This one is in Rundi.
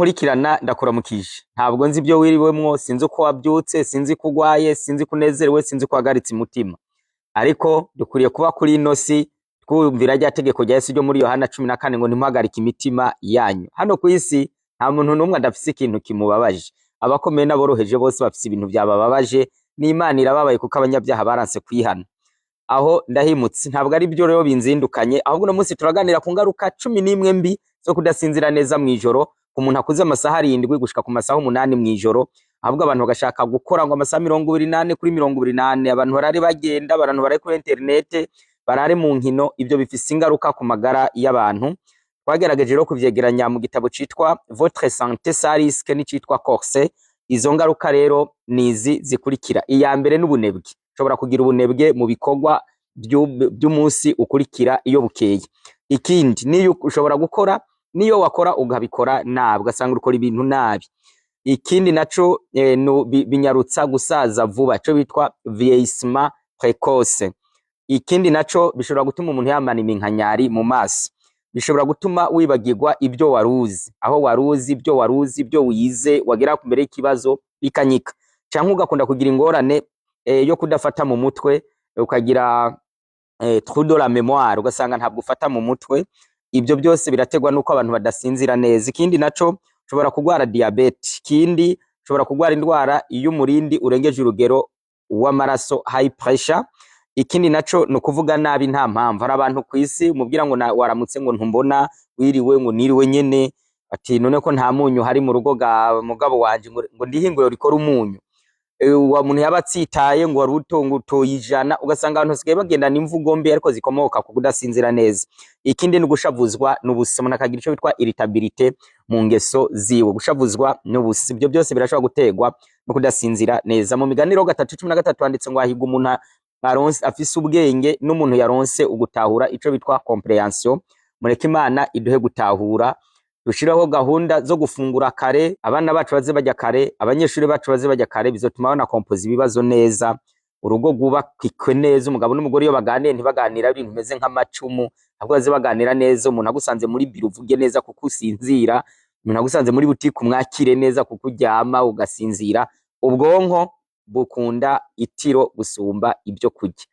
nkurikirana ndakuramukije, ntabwo nzi ibyo wiriwemwo, sinzi uko wabyutse, sinzi ko ugwaye, sinzi ko unezerewe, sinzi ko wahagaritse umutima, ariko dukwiye kuba kuri ino si twumvira rya tegeko rya Yesu ryo muri Yohana 14 ngo ntimuhagarike imitima yanyu. Hano ku isi nta muntu n'umwe adafise ikintu kimubabaje, abakomeye n'aboroheje bose bafise ibintu byabababaje, n'Imana irababaye kuko abanyabyaha baranse kwihana. Aho ndahimutse ntabwo ari byo rero binzindukanye, ahubwo uno munsi turaganira ku ngaruka 11 mbi zo kudasinzira neza mw'ijoro ku muntu akuze amasaha 7 gushika ku masaha 8 mw'ijoro, ahubwo abantu bagashaka gukora ngo amasaha 28 kuri 28, abantu barare bagenda, abantu barare kuri internet, barare mu nkino. Ibyo bifise ingaruka ku magara y'abantu. Twagerageje rero kuvyegeranya mu gitabo citwa Votre santé sans risque n'icitwa Corset. Izo ngaruka rero nizi zikurikira: iya mbere n'ubunebwe, ushobora kugira ubunebwe mu bikorwa by'umunsi ukurikira iyo bukeye. Ikindi niyo ushobora gukora, niyo wakora ugabikora nabi, ugasanga ukora ibintu nabi. Ikindi naco binyarutsa gusaza vuba, cyo bitwa vieillissement précoce. Ikindi naco bishobora gutuma umuntu yamana iminkanyari mu maso, bishobora gutuma wibagirwa ibyo waruzi, aho waruzi ibyo waruzi, ibyo wize wagera ku mbere y'ikibazo bikanyika, cyangwa ugakunda kugira ingorane yo kudafata mu mutwe, ukagira trou de la mémoire, ugasanga ntabwo ufata mu mutwe. Ibyo byose birategwa nuko abantu badasinzira neza. Ikindi naco ushobora kugwara diabete, ikindi ushobora kugwara indwara y'umurindi urengeje urugero w'amaraso, high pressure. Ikindi naco no kuvuga nabi nta mpamvu. Hari abantu ku isi umubwira ngo waramutse ngo ntumbona, wiriwe ngo niriwe nyene, ati none ko nta munyu hari mu rugo ga mugabo wanje ngo ndihinguriro rikora umunyu. Wa muntu yabatsitaye ngo warutongutoye ijana, ugasanga abantu sigaye bagendana imvugo mbi ariko zikomoka ku kudasinzira neza. Ikindi ni gushavuzwa n'ubusa, umuntu akagira ico bitwa irritabilité mu ngeso ziwe, gushavuzwa n'ubusa. Ibyo byose birashobora gutegwa no kudasinzira neza. Mu miganiro 3:13 handitse ngo ahiga umuntu aronse afise ubwenge n'umuntu yaronse ugutahura, ico bitwa comprehension. Mureke Imana iduhe gutahura, dushiraho gahunda zo gufungura kare, abana bacu baze bajya kare, abanyeshuri bacu baze bajya kare, bizotuma bana kompoza ibibazo neza, urugo rwubakikwe neza. Umugabo n'umugore iyo baganiye ntibaganira ibintu bimeze nk'amacumu, ahubwo baze baganira neza. Umuntu agusanze muri biro uvuge neza kuko usinzira, umuntu agusanze muri butike umwakire neza kuko uryama ugasinzira. Ubwonko bukunda itiro gusumba ibyo kurya.